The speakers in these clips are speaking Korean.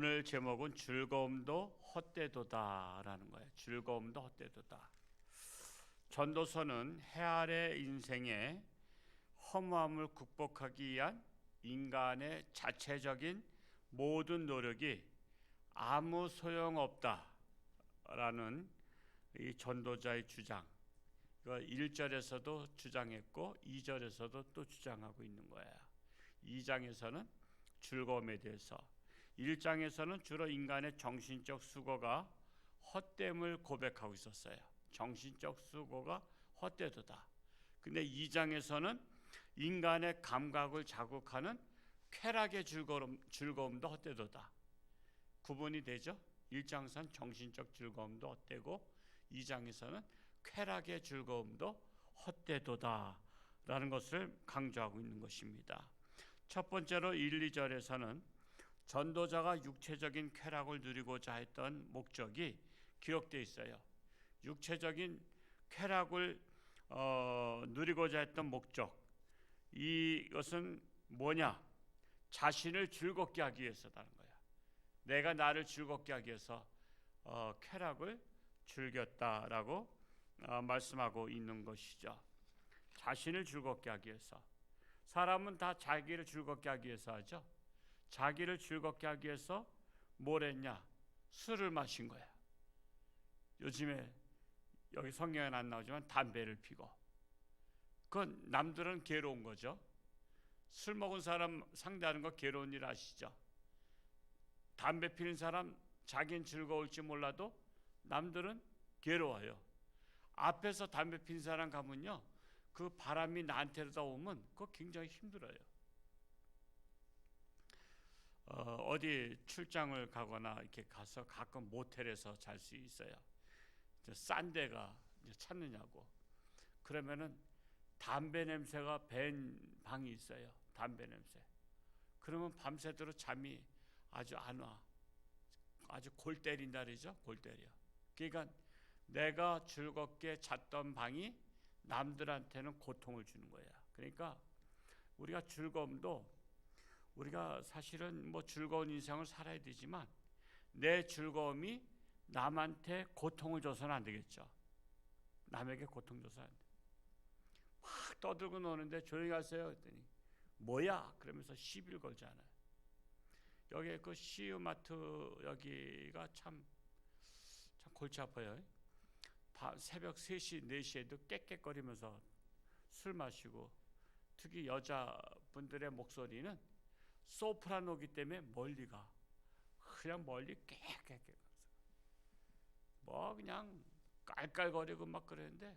오늘 제목은 즐거움도 헛되도다라는 거예요. 즐거움도 헛되도다. 전도서는 해 아래 인생의 허무함을 극복하기 위한 인간의 자체적인 모든 노력이 아무 소용없다라는 이 전도자의 주장, 1절에서도 주장했고 2절에서도 또 주장하고 있는 거예요. 2장에서는 즐거움에 대해서, 1장에서는 주로 인간의 정신적 수고가 헛됨을 고백하고 있었어요. 정신적 수고가 헛되도다. 근데 2장에서는 인간의 감각을 자극하는 쾌락의 즐거움도 헛되도다. 구분이 되죠? 1장에서는 정신적 즐거움도 헛되고 2장에서는 쾌락의 즐거움도 헛되도다 라는 것을 강조하고 있는 것입니다. 첫 번째로 1, 2절에서는 전도자가 육체적인 쾌락을 누리고자 했던 목적이 기록되어 있어요. 육체적인 쾌락을 누리고자 했던 목적, 이것은 뭐냐? 자신을 즐겁게 하기 위해서라는 거야. 내가 나를 즐겁게 하기 위해서 쾌락을 즐겼다라고 말씀하고 있는 것이죠. 자신을 즐겁게 하기 위해서. 사람은 다 자기를 즐겁게 하기 위해서 하죠. 자기를 즐겁게 하기 위해서 뭘 했냐? 술을 마신 거야. 요즘에 여기 성경에는 안 나오지만 담배를 피고, 그건 남들은 괴로운 거죠. 술 먹은 사람 상대하는 거 괴로운 일 아시죠? 담배 피는 사람 자기는 즐거울지 몰라도 남들은 괴로워요. 앞에서 담배 피는 사람 가면요, 그 바람이 나한테로다 오면 그거 굉장히 힘들어요. 어디 출장을 가거나 이렇게 가서 가끔 모텔에서 잘 수 있어요. 싼 데가 찾느냐고. 그러면은 담배 냄새가 밴 방이 있어요. 담배 냄새. 그러면 밤새도록 잠이 아주 안 와. 아주 골 때린다 그러죠. 골 때려. 그러니까 내가 즐겁게 잤던 방이 남들한테는 고통을 주는 거야. 그러니까 우리가 즐거움도, 우리가 사실은 뭐 즐거운 인생을 살아야 되지만 내 즐거움이 남한테 고통을 줘서는 안 되겠죠. 남에게 고통 줘서는 안 돼. 막 떠들고 노는데 조용히 하세요 했더니 뭐야? 그러면서 시비를 걸잖아요. 여기 그 CU마트 여기가 참 골치 아파요. 새벽 3시, 4시에도 깨깨거리면서 술 마시고, 특히 여자분들의 목소리는 소프라노기 때문에 멀리가, 그냥 멀리 깨깨깨 뭐 그냥 깔깔거리고 막 그러는데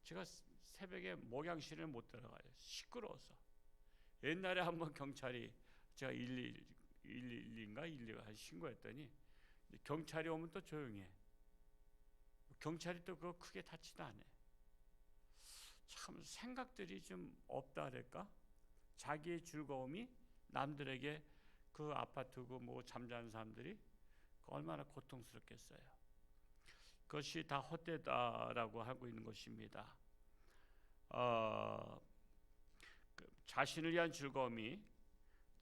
제가 새벽에 목양실을 못 들어가요. 시끄러워서. 옛날에 한번 경찰이, 제가 112인가 112가 신고했더니 경찰이 오면 또 조용해. 경찰이 또 그거 크게 다치도 않아. 참 생각들이 좀 없다 그럴까? 자기의 즐거움이 남들에게, 그 아파트 그 뭐 잠자는 사람들이 얼마나 고통스럽겠어요. 그것이 다 헛되다라고 하고 있는 것입니다. 자신을 위한 즐거움이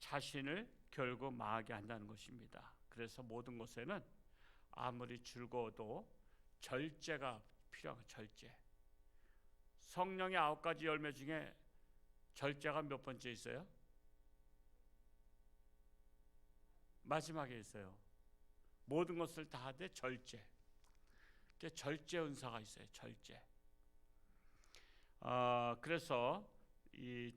자신을 결국 망하게 한다는 것입니다. 그래서 모든 것에는 아무리 즐거워도 절제가 필요한, 절제. 성령의 9가지 열매 중에 절제가 몇 번째 있어요? 마지막에 있어요. 모든 것을 다 하되 절제. 절제 은사가 있어요. 절제. 그래서 이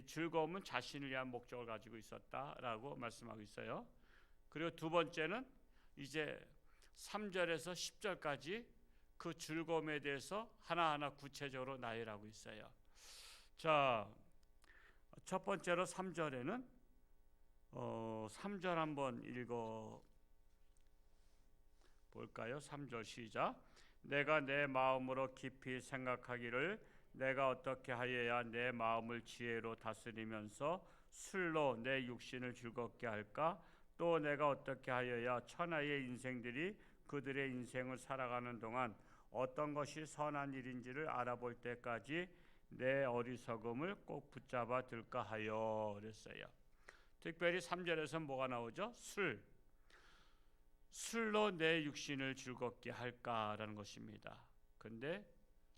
즐거움은 자신을 위한 목적을 가지고 있었다라고 말씀하고 있어요. 그리고 두 번째는 이제 3절에서 10절까지 그 즐거움에 대해서 하나하나 구체적으로 나열하고 있어요. 자, 첫 번째로 3절에는 3절 한번 읽어 볼까요? 3절 시작. 내가 내 마음으로 깊이 생각하기를 내가 어떻게 하여야 내 마음을 지혜로 다스리면서 술로 내 육신을 즐겁게 할까? 또 내가 어떻게 하여야 천하의 인생들이 그들의 인생을 살아가는 동안 어떤 것이 선한 일인지를 알아볼 때까지 내 어리석음을 꼭 붙잡아 들까 하여 그랬어요. 특별히 3절에서 뭐가 나오죠? 술로 내 육신을 즐겁게 할까라는 것입니다. 근데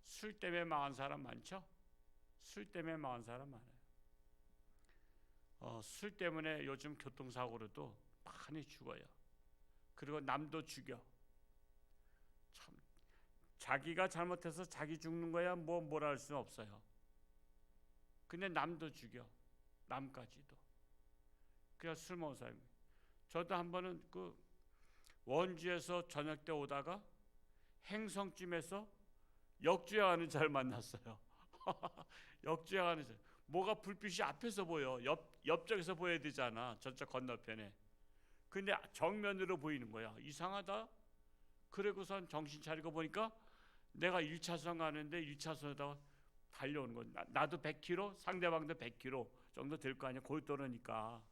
술 때문에 망한 사람 많죠? 술 때문에 망한 사람 많아요. 술 때문에 요즘 교통사고로도 많이 죽어요. 그리고 남도 죽여. 참, 자기가 잘못해서 자기 죽는 거야 뭐라 할 수는 없어요. 근데 남도 죽여. 남까지도. 그냥 술 먹은 사람이. 저도 한 번은 그 원주에서 저녁 때 오다가 행성쯤에서 역주행하는 자를 만났어요. 역주행하는 자. 뭐가 불빛이 앞에서 보여. 옆쪽에서 보여야 되잖아. 저쪽 건너편에. 근데 정면으로 보이는 거야. 이상하다. 그러고선 정신 차리고 보니까 내가 1차선 가는데 1차선에다가 달려오는 거야. 나도 100km, 상대방도 100km 정도 될 거 아니야. 고속도로니까.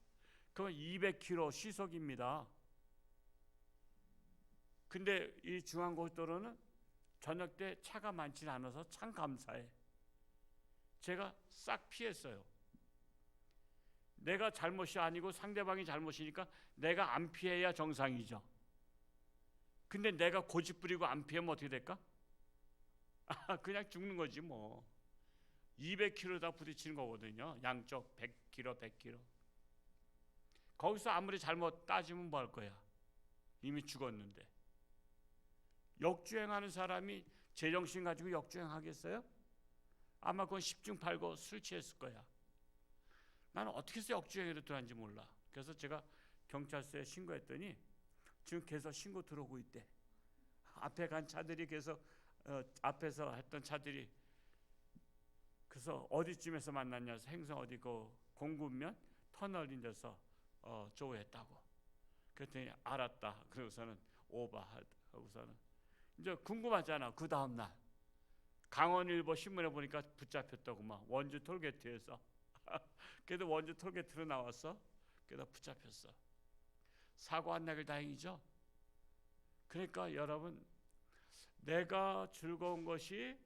그건 200km 시속입니다. 근데 이 중앙고속도로는 저녁 때 차가 많지는 않아서 참 감사해. 제가 싹 피했어요. 내가 잘못이 아니고 상대방이 잘못이니까 내가 안 피해야 정상이죠. 근데 내가 고집 부리고 안 피하면 어떻게 될까? 그냥 죽는 거지 뭐. 200km 다 부딪히는 거거든요. 양쪽 100km, 100km. 거기서 아무리 잘못 따지면 뭐 할 거야? 이미 죽었는데. 역주행하는 사람이 제정신 가지고 역주행하겠어요? 아마 그건 10중 8구 술 취했을 거야. 나는 어떻게 해서 역주행으로 들어왔는지 몰라. 그래서 제가 경찰서에 신고했더니 지금 계속 신고 들어오고 있대. 앞에 간 차들이 계속 앞에서 했던 차들이. 그래서 어디쯤에서 만났냐 해서 행성 어디 그 공군면 터널인 데서 조회했다고. 그랬더니 알았다. 그러고서는 오바하고서는 이제 궁금하잖아. 그 다음 날 강원일보 신문에 보니까 붙잡혔다고 막 원주 톨게이트에서. 그래도 원주 톨게이트로 나왔어. 그래서 붙잡혔어. 사고 안 나길 다행이죠. 그러니까 여러분, 내가 즐거운 것이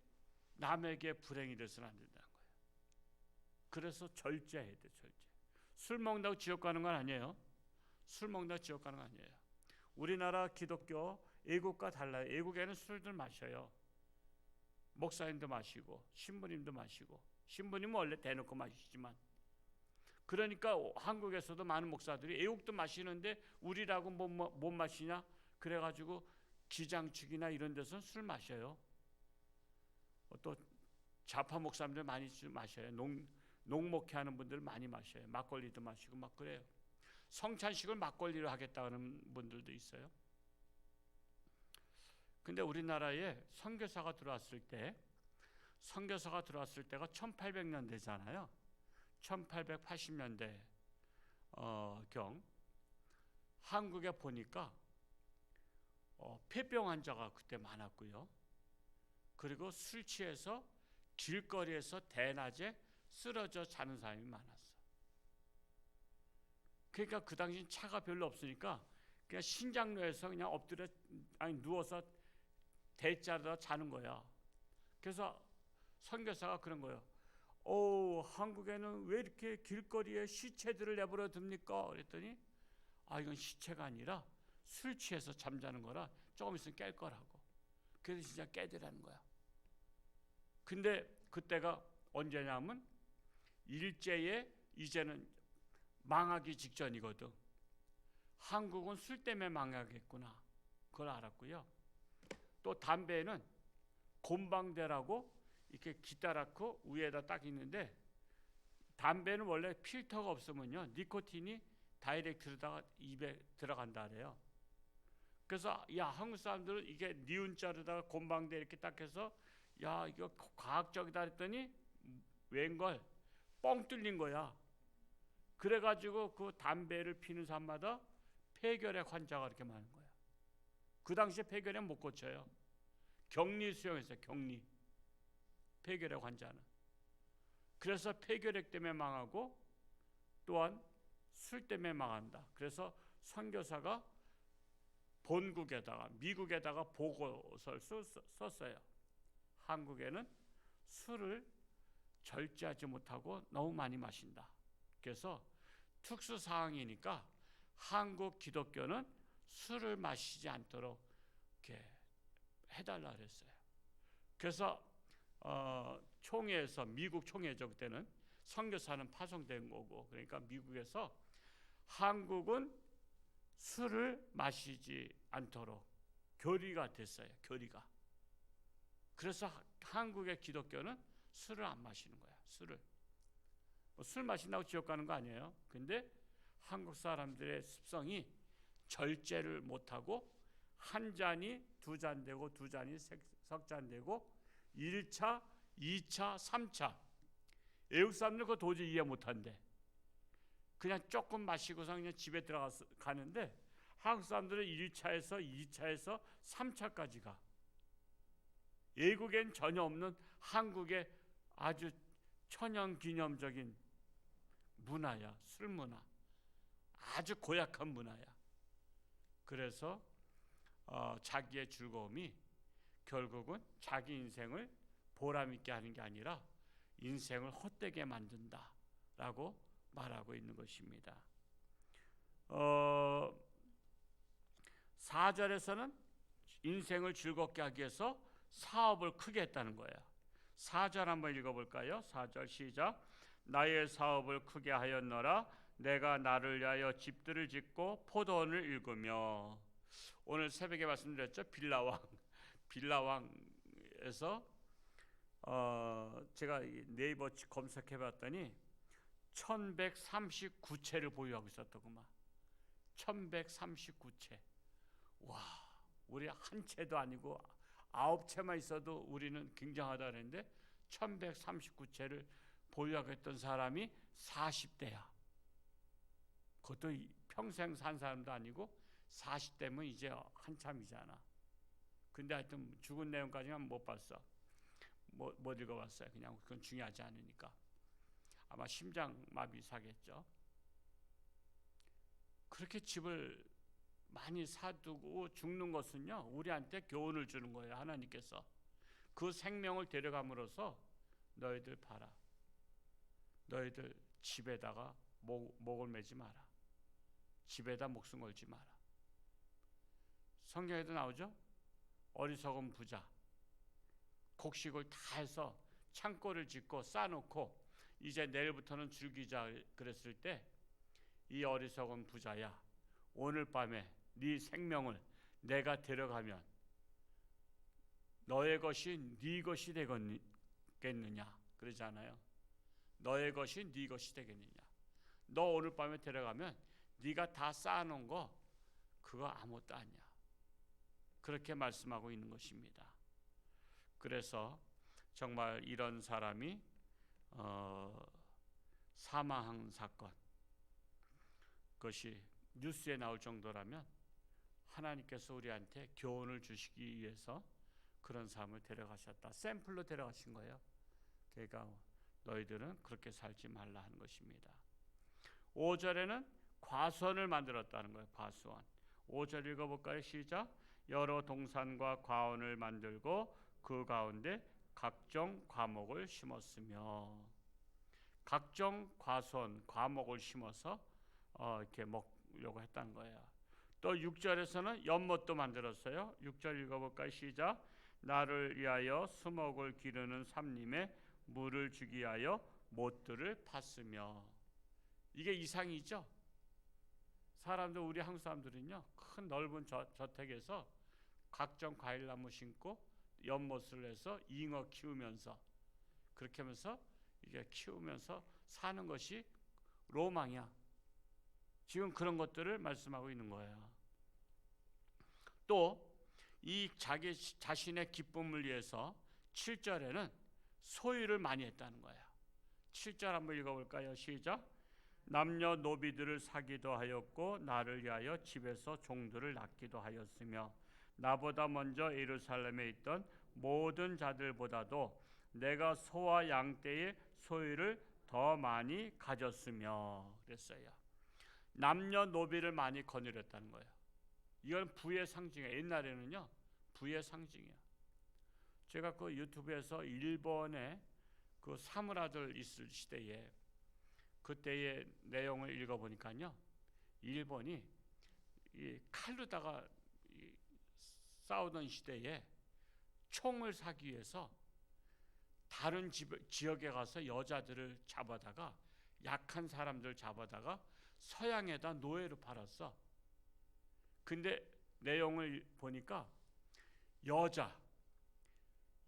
남에게 불행이 돼서는 안 된다는 거예요. 그래서 절제해야 돼. 절제. 술 먹는다고 지옥 가는 건 아니에요. 술 먹는다고 지옥 가는 건 아니에요. 우리나라 기독교 애국과 달라요. 애국에는 술들 마셔요. 목사님도 마시고 신부님도 마시고. 신부님은 원래 대놓고 마시지만. 그러니까 한국에서도 많은 목사들이 애국도 마시는데 우리라고 못 마시냐? 그래가지고 기장축이나 이런 데서 술 마셔요. 또 좌파 목사님들 많이 마셔요. 농목회하는 분들 많이 마셔요. 막걸리도 마시고 막 그래요. 성찬식을 막걸리로 하겠다는 분들도 있어요. 근데 우리나라에 선교사가 들어왔을 때가 1800년대잖아요. 1880년대 경 한국에 보니까 폐병 환자가 그때 많았고요. 그리고 술 취해서 길거리에서 대낮에 쓰러져 자는 사람이 많았어. 그러니까 그 당시 차가 별로 없으니까 그냥 신장로에서 그냥 누워서 대자로 자는 거야. 그래서 선교사가 그런 거예요. 한국에는 왜 이렇게 길거리에 시체들을 내버려 둡니까? 그랬더니 이건 시체가 아니라 술 취해서 잠자는 거라 조금 있으면 깰 거라고. 그래서 진짜 깨더라는 거야. 근데 그때가 언제냐면 일제에 이제는 망하기 직전이거든. 한국은 술 때문에 망하겠구나. 그걸 알았고요. 또 담배는 곰방대라고 이렇게 기다랗고 위에다 딱 있는데, 담배는 원래 필터가 없으면요 니코틴이 다이렉트로다가 입에 들어간다 그래요. 그래서 한국 사람들은 이게 니은자로다가 곰방대 이렇게 딱 해서 이거 과학적이다 했더니 웬걸 뻥 뚫린 거야. 그래가지고 그 담배를 피는 사람마다 폐결핵 환자가 이렇게 많은 거야. 그 당시에 폐결핵 못 고쳐요. 격리 수용했어요. 격리. 폐결핵 환자는. 그래서 폐결핵 때문에 망하고 또한 술 때문에 망한다. 그래서 선교사가 본국에다가 미국에다가 보고서를 썼어요. 한국에는 술을 절제하지 못하고 너무 많이 마신다. 그래서 특수 상황이니까 한국 기독교는 술을 마시지 않도록 이렇게 해달라 그랬어요. 그래서 총회에서, 미국 총회죠, 그때는 선교사는 파송된 거고, 그러니까 미국에서 한국은 술을 마시지 않도록 교리가 됐어요. 교리가. 그래서 한국의 기독교는 술을 안 마시는 거야. 술을. 술 마신다고 지옥 가는 거 아니에요. 근데 한국 사람들의 습성이 절제를 못하고 한 잔이 두 잔 되고 두 잔이 석 잔 되고 1차, 2차, 3차. 외국 사람들 그거 도저히 이해 못한대. 그냥 조금 마시고서 그냥 집에 가는데 한국 사람들은 1차에서 2차에서 3차까지 가. 외국엔 전혀 없는 한국의 아주 천연기념적인 문화야. 술 문화. 아주 고약한 문화야. 그래서 자기의 즐거움이 결국은 자기 인생을 보람있게 하는 게 아니라 인생을 헛되게 만든다라고 말하고 있는 것입니다. 4절에서는 인생을 즐겁게 하기 위해서 사업을 크게 했다는 거예요. 4절 한번 읽어볼까요? 4절 시작. 나의 사업을 크게 하였노라. 내가 나를 위하여 집들을 짓고 포도원을 일구며. 오늘 새벽에 말씀드렸죠. 빌라왕에서 제가 네이버 검색해봤더니 1139채를 보유하고 있었더구만. 1139채. 와, 우리 한 채도 아니고 9채만 있어도 우리는 굉장하다 그랬는데 1139채를 보유하고 있던 사람이 40대야. 그것도 평생 산 사람도 아니고 40대면 이제 한참이잖아. 근데 하여튼 죽은 내용까지는 못 봤어. 못 읽어봤어요. 그냥 그건 중요하지 않으니까. 아마 심장마비 사겠죠. 그렇게 집을 많이 사두고 죽는 것은요, 우리한테 교훈을 주는 거예요. 하나님께서 그 생명을 데려감으로써 너희들 봐라. 너희들 집에다가 목을 매지 마라. 집에다 목숨 걸지 마라. 성경에도 나오죠. 어리석은 부자 곡식을 다 해서 창고를 짓고 쌓아놓고 이제 내일부터는 즐기자 그랬을 때 이 어리석은 부자야, 오늘 밤에 네 생명을 내가 데려가면 너의 것이 네 것이 되겠느냐 그러잖아요. 너의 것이 네 것이 되겠느냐. 너 오늘 밤에 데려가면 네가 다 쌓아놓은 거 그거 아무것도 아니야. 그렇게 말씀하고 있는 것입니다. 그래서 정말 이런 사람이 사망한 사건, 그것이 뉴스에 나올 정도라면 하나님께서 우리한테 교훈을 주시기 위해서 그런 사람을 데려가셨다. 샘플로 데려가신 거예요. 그러니까 너희들은 그렇게 살지 말라 하는 것입니다. 5절에는 과수원을 만들었다는 거예요. 과수원. 5절 읽어볼까요? 시작. 여러 동산과 과원을 만들고 그 가운데 각종 과목을 심었으며. 각종 과수원, 과목을 심어서 이렇게 먹으려고 했다는 거예요. 또 6절에서는 연못도 만들었어요. 6절 읽어볼까요? 시작. 나를 위하여 수목을 기르는 삼림에 물을 주기 위하여 못들을 팠으며. 이게 이상이죠. 사람들, 우리 한국 사람들은요, 큰 넓은 저택에서 각종 과일나무 심고 연못을 해서 잉어 키우면서 그렇게 하면서 이게 키우면서 사는 것이 로망이야. 지금 그런 것들을 말씀하고 있는 거예요. 또 이 자기 자신의 기쁨을 위해서 7절에는 소유를 많이 했다는 거예요. 7절 한번 읽어볼까요? 시작. 남녀 노비들을 사기도 하였고 나를 위하여 집에서 종들을 낳기도 하였으며 나보다 먼저 예루살렘에 있던 모든 자들보다도 내가 소와 양떼의 소유를 더 많이 가졌으며 그랬어요. 남녀 노비를 많이 거느렸다는 거예요. 이건 부의 상징이에요. 옛날에는요, 부의 상징이에요. 제가 그 유튜브에서 일본의 그 사무라들 있을 시대에 그때의 내용을 읽어보니까요, 일본이 이 칼로다가 싸우던 시대에 총을 사기 위해서 다른 지역에 가서 여자들을 잡아다가, 약한 사람들 잡아다가 서양에다 노예로 팔았어. 근데 내용을 보니까 여자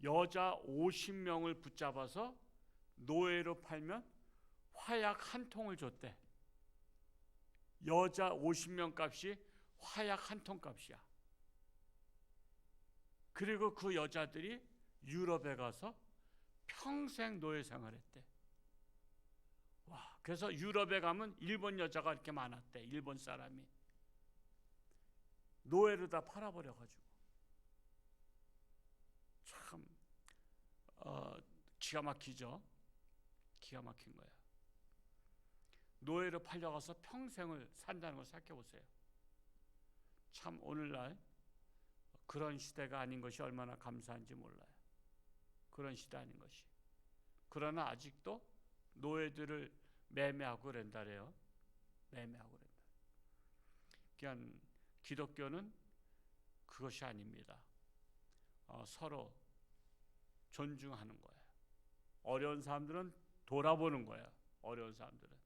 50명을 붙잡아서 노예로 팔면 화약 한 통을 줬대. 여자 50명 값이 화약 한 통 값이야. 그리고 그 여자들이 유럽에 가서 평생 노예 생활했대. 와, 그래서 유럽에 가면 일본 여자가 이렇게 많았대. 일본 사람이 노예로 다 팔아버려가지고 참 기가 막히죠. 기가 막힌 거야. 노예로 팔려가서 평생을 산다는 걸 생각해 보세요. 참 오늘날 그런 시대가 아닌 것이 얼마나 감사한지 몰라요. 그런 시대 아닌 것이. 그러나 아직도 노예들을 매매하고 그런다래요. 매매하고 그런다. 그러니까 기독교는 그것이 아닙니다. 서로 존중하는 거예요. 어려운 사람들은 돌아보는 거예요. 어려운 사람들은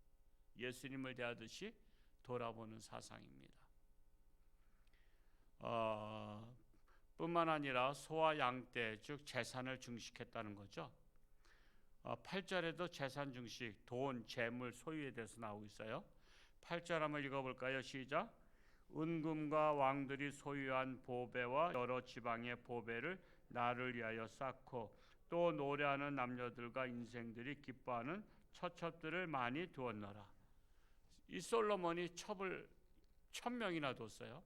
예수님을 대하듯이 돌아보는 사상입니다. 뿐만 아니라 소와 양떼, 즉 재산을 증식했다는 거죠. 8절에도 재산 증식, 돈, 재물, 소유에 대해서 나오고 있어요. 8절 한번 읽어볼까요? 시작. 은금과 왕들이 소유한 보배와 여러 지방의 보배를 나를 위하여 쌓고, 또 노래하는 남녀들과 인생들이 기뻐하는 처첩들을 많이 두었노라. 이 솔로몬이 첩을 1000명이나 뒀어요.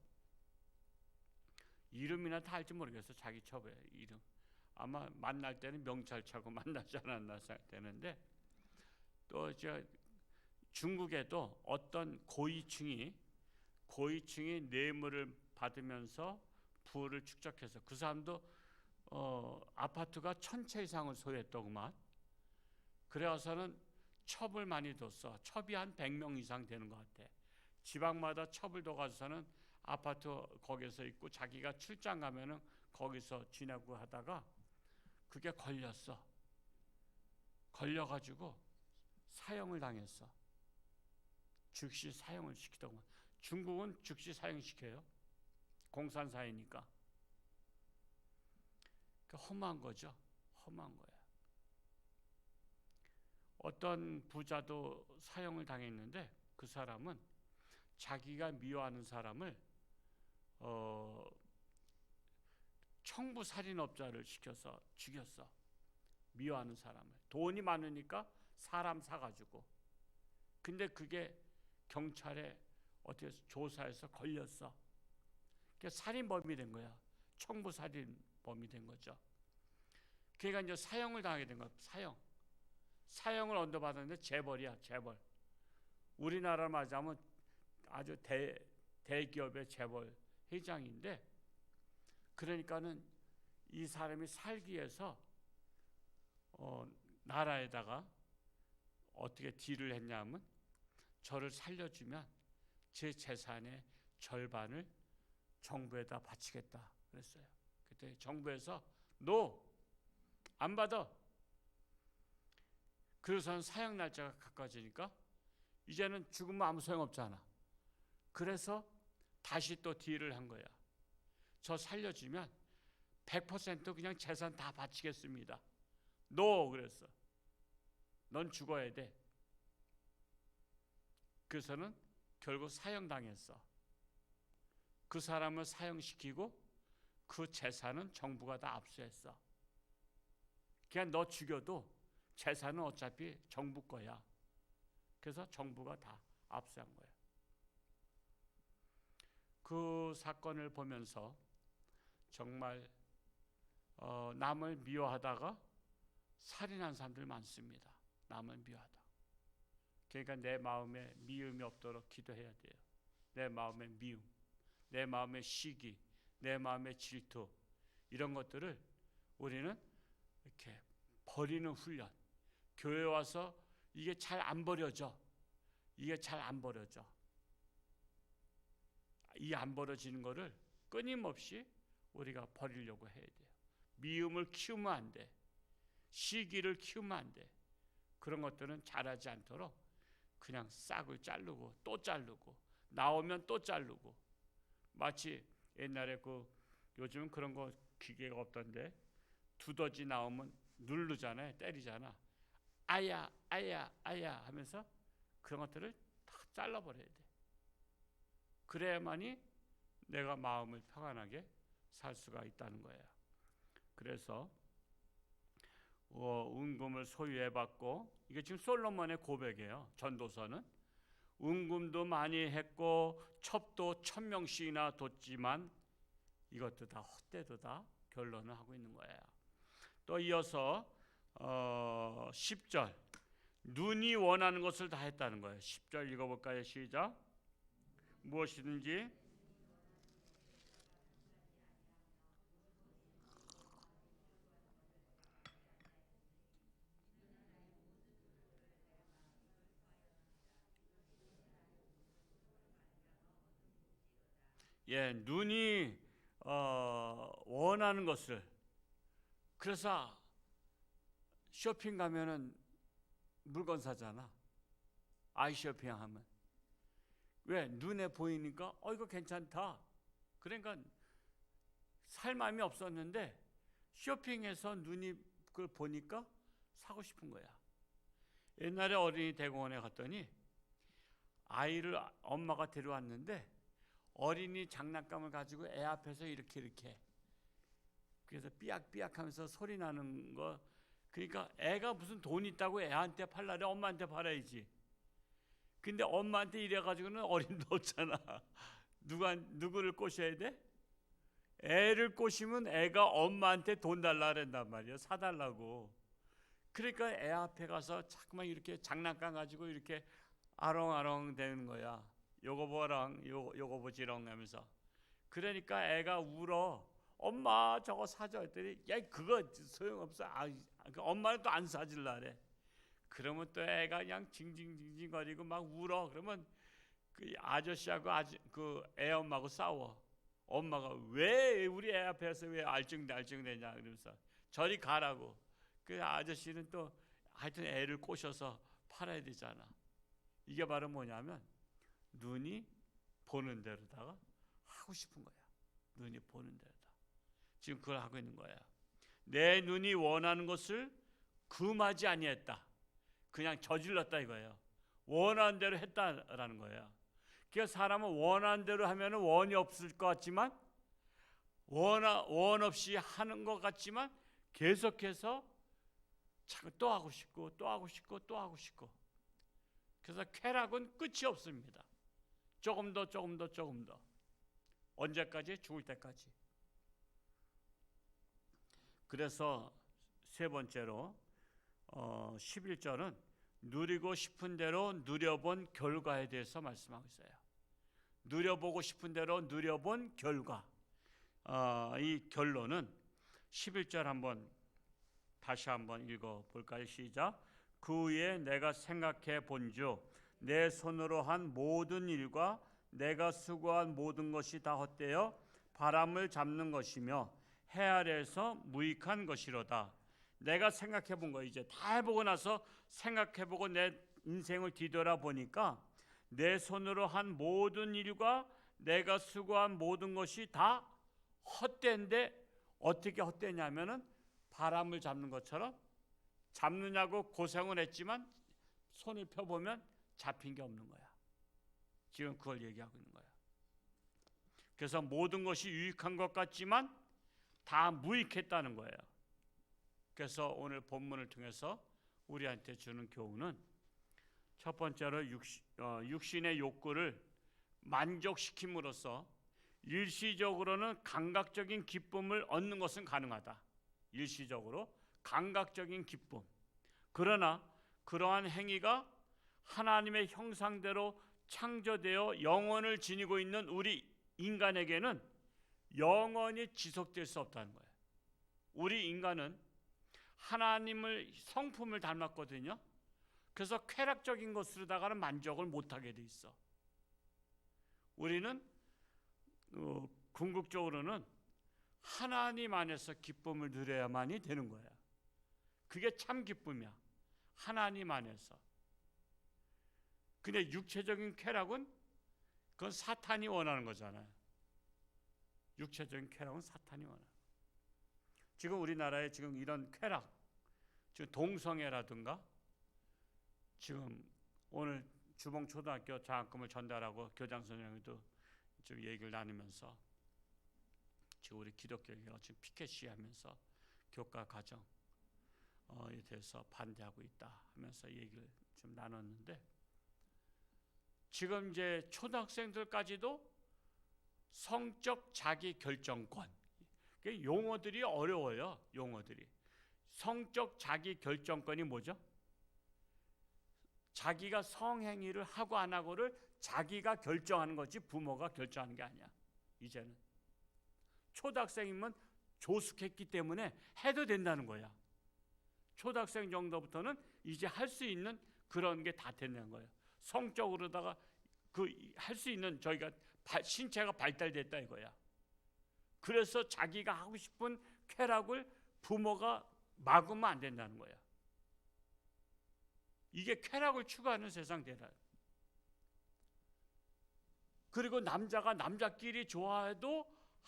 이름이나 다 알지 모르겠어. 자기 첩의 이름. 아마 만날 때는 명찰차고 만나지 않았나 생각되는데, 또 중국에도 어떤 고위층이 뇌물을 받으면서 부를 축적해서 그 사람도 아파트가 1000채 이상을 소유했더구만. 그래서는 첩을 많이 뒀어. 첩이 한 100명 이상 되는 것 같아. 지방마다 첩을 둬가지고서는 아파트 거기서 있고, 자기가 출장 가면은 거기서 지내고 하다가 그게 걸렸어. 걸려가지고 사형을 당했어. 즉시 사형을 시키더구만. 중국은 즉시 사형시켜요. 공산사회니까. 험한 거죠. 험한 거야. 어떤 부자도 사형을 당했는데, 그 사람은 자기가 미워하는 사람을 청부살인업자를 시켜서 죽였어. 미워하는 사람을. 돈이 많으니까 사람 사가지고. 근데 그게 경찰에 어떻게 조사해서 걸렸어. 그게 살인범이 된 거야. 청부살인범이 된 거죠. 그러니까 이제 사형을 당하게 된 거야. 사형을 언도받았는데 재벌이야. 재벌. 우리나라 말하자면 아주 대기업의 재벌 회장인데, 그러니까는 이 사람이 살기 위해서 나라에다가 어떻게 딜을 했냐면, 저를 살려주면 제 재산의 절반을 정부에다 바치겠다 그랬어요. 그때 정부에서 안 받아. 그래서는 사형 날짜가 가까워지니까 이제는 죽으면 아무 소용없잖아. 그래서 다시 또 딜을 한 거야. 저 살려주면 100% 그냥 재산 다 바치겠습니다. 그랬어. 넌 죽어야 돼. 그래서는 결국 사형당했어. 그 사람을 사형시키고 그 재산은 정부가 다 압수했어. 그냥 너 죽여도 재산은 어차피 정부 거야. 그래서 정부가 다 압수한 거야. 그 사건을 보면서 정말 남을 미워하다가 살인한 사람들 많습니다. 남을 미워하다. 그러니까 내 마음에 미움이 없도록 기도해야 돼요. 내 마음의 미움, 내 마음의 시기, 내 마음의 질투, 이런 것들을 우리는 이렇게 버리는 훈련. 교회 와서 이게 잘 안 버려져. 이게 잘 안 버려져. 이 안 버려지는 거를 끊임없이 우리가 버리려고 해야 돼요. 미움을 키우면 안 돼. 시기를 키우면 안 돼. 그런 것들은 자라지 않도록 그냥 싹을 자르고 또 자르고 나오면 또 자르고, 마치 옛날에 요즘은 그런 거 기계가 없던데 두더지 나오면 누르잖아요. 때리잖아. 아야 아야 아야 하면서 그런 것들을 다 잘라버려야 돼. 그래야만이 내가 마음을 평안하게 살 수가 있다는 거예요. 그래서 은금을 소유해봤고, 이게 지금 솔로몬의 고백이에요. 전도서는 은금도 많이 했고 첩도 1000명씩이나 뒀지만 이것도 다 헛되도다 결론을 하고 있는 거예요. 또 이어서 10절, 눈이 원하는 것을 다 했다는 거예요. 10절 읽어볼까요? 시작. 무엇이든지 눈이 원하는 것을. 그래서 쇼핑 가면은 물건 사잖아. 아이 쇼핑하면 왜? 눈에 보이니까 이거 괜찮다. 그러니까 살 마음이 없었는데 쇼핑에서 눈이 그걸 보니까 사고 싶은 거야. 옛날에 어린이 대공원에 갔더니 아이를 엄마가 데려왔는데 어린이 장난감을 가지고 애 앞에서 이렇게 그래서 삐약삐약하면서 소리 나는 거. 그러니까 애가 무슨 돈 있다고 애한테 팔라래? 엄마한테 팔아야지. 근데 엄마한테 이래가지고는 어림도 없잖아. 누구를 꼬셔야 돼? 애를 꼬시면 애가 엄마한테 돈 달라 그런단 말이야. 사달라고. 그러니까 애 앞에 가서 자꾸만 이렇게 장난감 가지고 이렇게 아롱아롱 되는 거야. 요거 보랑 요거 보지롱 하면서. 그러니까 애가 울어. 엄마 저거 사줘 했더니 야 그거 소용없어. 엄마는 또 안 사줄라 그래. 그러면 또 애가 그냥 징징징징거리고 막 울어. 그러면 그 아저씨하고 그 애 엄마하고 싸워. 엄마가 왜 우리 애 앞에서 왜 알증대냐 그러면서 저리 가라고. 그 아저씨는 또 하여튼 애를 꼬셔서 팔아야 되잖아. 이게 바로 뭐냐면 눈이 보는 대로다가 하고 싶은 거야. 눈이 보는 대로다. 지금 그걸 하고 있는 거야. 내 눈이 원하는 것을 금하지 아니했다. 그냥 저질렀다 이거예요. 원하는 대로 했다라는 거예요. 그러니까 사람은 원하는 대로 하면 원이 없을 것 같지만 원 없이 하는 것 같지만 계속해서 자꾸 또 하고 싶고 또 하고 싶고 또 하고 싶고. 그래서 쾌락은 끝이 없습니다. 조금 더 언제까지? 죽을 때까지. 그래서 세 번째로 11절은 누리고 싶은 대로 누려본 결과에 대해서 말씀하고 있어요. 누려보고 싶은 대로 누려본 결과. 이 결론은 11절 다시 한번 읽어볼까요? 시작. 그 후에 내가 생각해 본즉 내 손으로 한 모든 일과 내가 수고한 모든 것이 다 헛되어 바람을 잡는 것이며 해 아래에서 무익한 것이로다. 내가 생각해 본 거, 이제 다 해보고 나서 생각해 보고 내 인생을 뒤돌아보니까 내 손으로 한 모든 일과 내가 수고한 모든 것이 다 헛된데, 어떻게 헛되냐면은 바람을 잡는 것처럼 잡느냐고 고생을 했지만 손을 펴보면 잡힌 게 없는 거야. 지금 그걸 얘기하고 있는 거야. 그래서 모든 것이 유익한 것 같지만 다 무익했다는 거예요. 그래서 오늘 본문을 통해서 우리한테 주는 교훈은 첫 번째로 육신의 욕구를 만족시킴으로써 일시적으로는 감각적인 기쁨을 얻는 것은 가능하다. 일시적으로 감각적인 기쁨. 그러나 그러한 행위가 하나님의 형상대로 창조되어 영혼을 지니고 있는 우리 인간에게는 영원히 지속될 수 없다는 거예요. 우리 인간은 하나님을 성품을 닮았거든요. 그래서 쾌락적인 것으로다가는 만족을 못하게 돼 있어. 우리는 궁극적으로는 하나님 안에서 기쁨을 누려야만이 되는 거야. 그게 참 기쁨이야. 하나님 안에서. 근데 육체적인 쾌락은 그건 사탄이 원하는 거잖아요. 육체적인 쾌락은 사탄이 원하는 거야. 지금 우리나라에 지금 이런 쾌락, 지금 동성애라든가, 지금 오늘 주봉초등학교 장학금을 전달하고 교장 선생님도 지금 얘기를 나누면서 지금 우리 기독교회가 지금 피켓 시위하면서 교과 과정에 대해서 반대하고 있다 하면서 얘기를 좀 나눴는데, 지금 이제 초등학생들까지도 성적 자기 결정권, 용어들이 어려워요. 용어들이. 성적 자기 결정권이 뭐죠? 자기가 성행위를 하고 안 하고를 자기가 결정하는 거지 부모가 결정하는 게 아니야. 이제는 초등학생이면 조숙했기 때문에 해도 된다는 거야. 초등학생 정도부터는 이제 할 수 있는 그런 게 다 된다는 거예요. 성적으로다가 그 할 수 있는 저희가 신체가 발달됐다 이거야. 그래서 자기가 하고 싶은 쾌락을 부모가 막으면 안 된다는 거야. 이게 쾌락을 추구하는 세상 되라. 그리고 남자가 남자끼리 좋아해도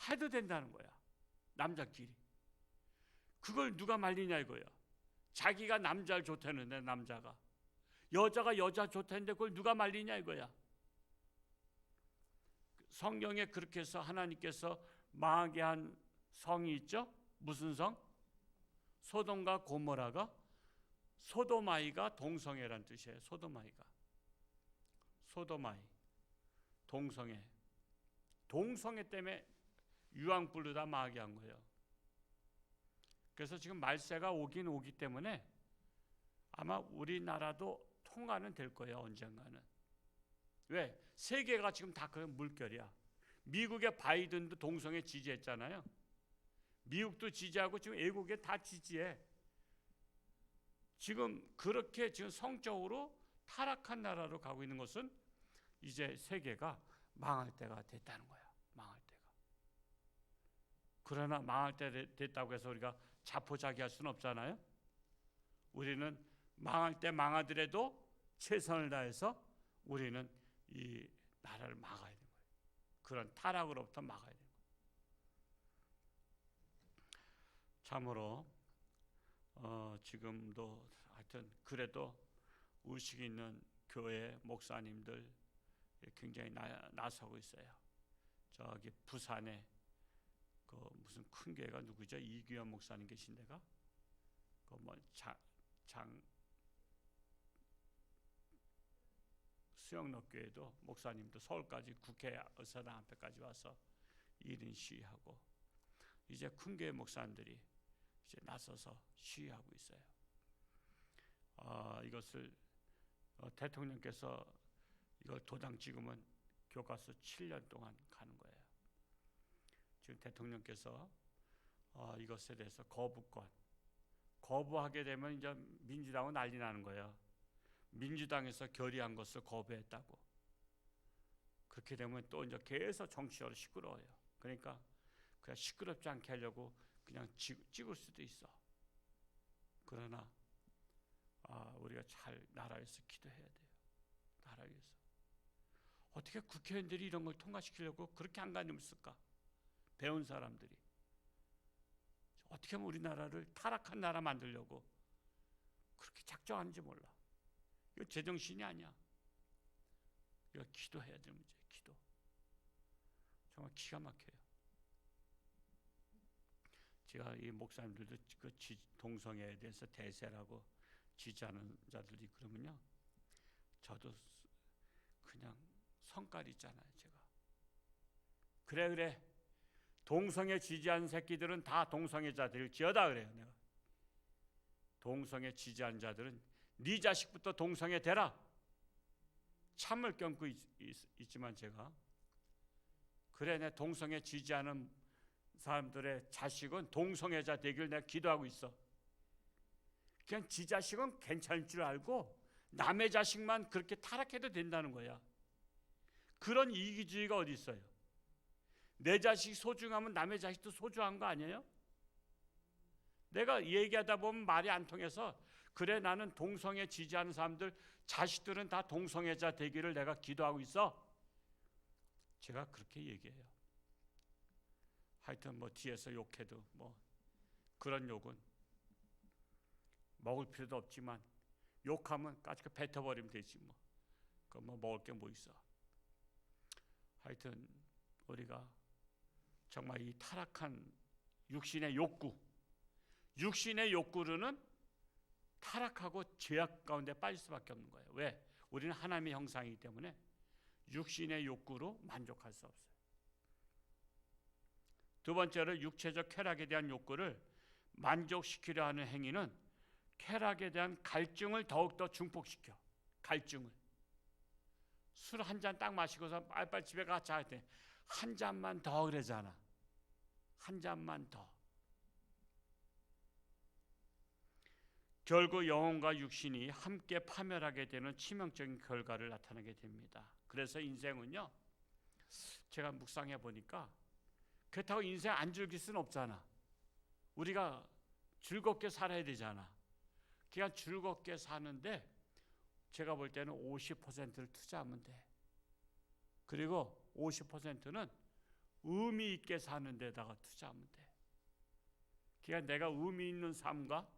해도 된다는 거야. 남자끼리. 그걸 누가 말리냐 이거야. 자기가 남자를 좋다는데 남자가, 여자가 여자 좋다는데 그걸 누가 말리냐 이거야. 성경에 그렇게 해서 하나님께서 망하게 한 성이 있죠. 무슨 성? 소돔과 고모라가, 소도마이가 동성애란 뜻이에요. 소도마이가. 소도마이. 동성애. 동성애 때문에 유황불로 다 망하게 한 거예요. 그래서 지금 말세가 오긴 오기 때문에 아마 우리나라도 통과는 될 거예요. 언젠가는. 왜? 세계가 지금 다 그 물결이야. 미국의 바이든도 동성애 지지했잖아요. 미국도 지지하고 지금 외국에 다 지지해. 지금 그렇게 지금 성적으로 타락한 나라로 가고 있는 것은 이제 세계가 망할 때가 됐다는 거야. 망할 때가. 그러나 망할 때 됐다고 해서 우리가 자포자기할 수는 없잖아요. 우리는 망할 때 망하더라도 최선을 다해서 우리는 이 나라를 막아야 되는 거예요. 그런 타락으로부터 막아야 되는 거예요. 참으로 지금도 하여튼 그래도 의식 있는 교회 목사님들 굉장히 나서고 있어요. 저기 부산에 그 무슨 큰 교회가 누구죠? 이규현 목사님 계신 데가 그 뭐 수영록교회도 목사님도 서울까지 국회 의사당 앞에까지 와서 1인 시위하고, 이제 큰 교회 목사님들이 이제 나서서 시위하고 있어요. 이것을 대통령께서 이걸 도장 찍으면 교과서 7년 동안 가는 거예요. 지금 대통령께서 이것에 대해서 거부하게 되면 이제 민주당은 난리 나는 거예요. 민주당에서 결의한 것을 거부했다고. 그렇게 되면 또 이제 계속 정치적으로 시끄러워요. 그러니까 그냥 시끄럽지 않게 하려고 그냥 찍을 수도 있어. 그러나 우리가 잘 나라에서 기도해야 돼요. 나라 위해서. 어떻게 국회의원들이 이런 걸 통과시키려고 그렇게 안간힘을 쓸까? 배운 사람들이. 어떻게 하면 우리나라를 타락한 나라 만들려고 그렇게 작정하는지 몰라. 이거 제정신이 아니야. 이거 기도해야 될 문제예요. 기도. 정말 기가 막혀요. 제가 이 목사님들도 그 동성애에 대해서 대세라고 지지하는 자들이 그러면요, 저도 그냥 성깔 있잖아요. 제가 그래 동성애 지지하는 새끼들은 다 동성애자들 지어다 그래요. 내가 동성애 지지하는 자들은 네 자식부터 동성애 되라. 참을 경고 있지만 제가 그래, 내 동성애 지지하는 사람들의 자식은 동성애자 되길 내가 기도하고 있어. 그냥 지 자식은 괜찮을 줄 알고 남의 자식만 그렇게 타락해도 된다는 거야. 그런 이기주의가 어디 있어요? 내 자식 소중하면 남의 자식도 소중한 거 아니에요? 내가 얘기하다 보면 말이 안 통해서 그래 나는 동성애 지지하는 사람들 자식들은 다 동성애자 되기를 내가 기도하고 있어. 제가 그렇게 얘기해요. 하여튼 뭐 뒤에서 욕해도 뭐 그런 욕은 먹을 필요도 없지만 욕하면 까짓거 뱉어버리면 되지 뭐. 그 뭐 먹을 게 뭐 있어. 하여튼 우리가 정말 이 타락한 육신의 욕구로는 타락하고 죄악 가운데 빠질 수밖에 없는 거예요. 왜? 우리는 하나님의 형상이기 때문에 육신의 욕구로 만족할 수 없어요. 두 번째로 육체적 쾌락에 대한 욕구를 만족시키려 하는 행위는 쾌락에 대한 갈증을 더욱더 증폭시켜. 갈증을. 술 한 잔 딱 마시고서 빨리빨리 집에 가자 할 때 한 잔만 더 그러잖아. 한 잔만 더. 결국 영혼과 육신이 함께 파멸하게 되는 치명적인 결과를 나타내게 됩니다. 그래서 인생은요, 제가 묵상해 보니까 그렇다고 인생 안 즐길 수는 없잖아. 우리가 즐겁게 살아야 되잖아. 그냥 즐겁게 사는데 제가 볼 때는 50%를 투자하면 돼. 그리고 50%는 의미 있게 사는 데다가 투자하면 돼. 그러니까 내가 의미 있는 삶과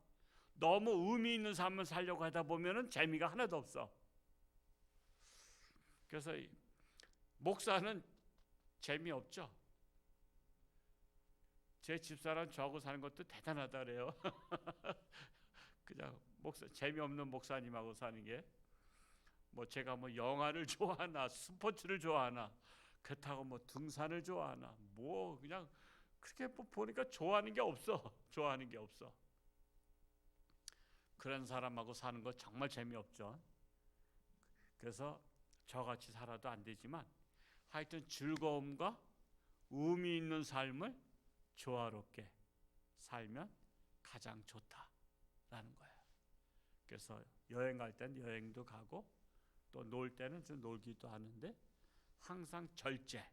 너무 의미 있는 삶을 살려고 하다 보면은 재미가 하나도 없어. 그래서 목사는 재미없죠. 제 집사람 저하고 사는 것도 대단하다 그래요. 그냥 재미없는 목사님하고 사는 게 뭐 제가 뭐 영화를 좋아하나 스포츠를 좋아하나 그렇다고 뭐 등산을 좋아하나 뭐 그냥 그렇게 보니까 좋아하는 게 없어. 좋아하는 게 없어. 그런 사람하고 사는 거 정말 재미없죠. 그래서 저같이 살아도 안 되지만 하여튼 즐거움과 의미 있는 삶을 조화롭게 살면 가장 좋다라는 거예요. 그래서 여행 갈 땐 여행도 가고 또 놀 때는 좀 놀기도 하는데 항상 절제,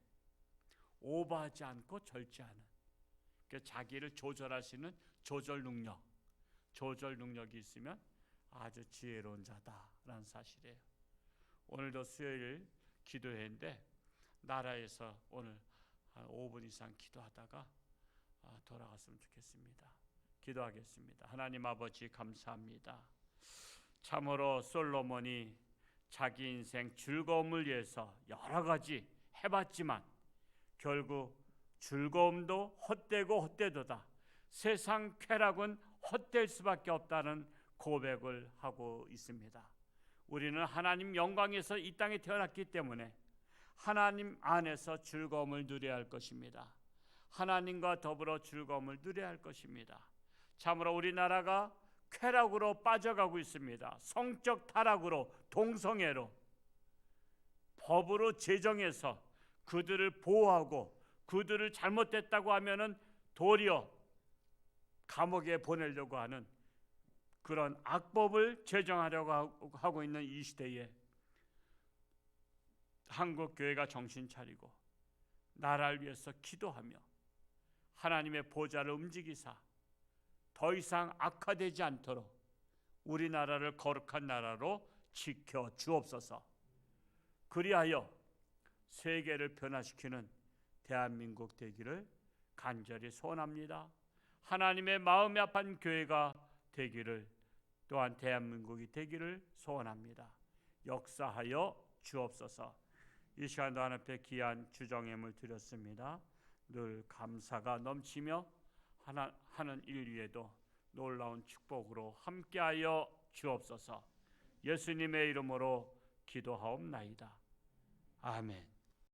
오버하지 않고 절제하는, 그러니까 자기를 조절할 수 있는 조절 능력이 있으면 아주 지혜로운 자다라는 사실이에요. 오늘도 수요일 기도회인데 나라에서 오늘 한 5분 이상 기도하다가 돌아갔으면 좋겠습니다. 기도하겠습니다. 하나님 아버지 감사합니다. 참으로 솔로몬이 자기 인생 즐거움을 위해서 여러 가지 해봤지만 결국 즐거움도 헛되고 헛되도다. 세상 쾌락은 헛될 수밖에 없다는 고백을 하고 있습니다. 우리는 하나님 영광에서 이 땅에 태어났기 때문에 하나님 안에서 즐거움을 누려야 할 것입니다. 하나님과 더불어 즐거움을 누려야 할 것입니다. 참으로 우리나라가 쾌락으로 빠져가고 있습니다. 성적 타락으로, 동성애로, 법으로 제정해서 그들을 보호하고 그들을 잘못됐다고 하면은 도리어 감옥에 보내려고 하는 그런 악법을 제정하려고 하고 있는 이 시대에 한국 교회가 정신 차리고 나라를 위해서 기도하며 하나님의 보좌를 움직이사 더 이상 악화되지 않도록 우리나라를 거룩한 나라로 지켜 주옵소서. 그리하여 세계를 변화시키는 대한민국 되기를 간절히 소원합니다. 하나님의 마음이 아픈 교회가 되기를, 또한 대한민국이 되기를 소원합니다. 역사하여 주옵소서. 이 시간도 하나님 앞에 귀한 주정임을 드렸습니다. 늘 감사가 넘치며 하는 일 위에도 놀라운 축복으로 함께하여 주옵소서. 예수님의 이름으로 기도하옵나이다. 아멘.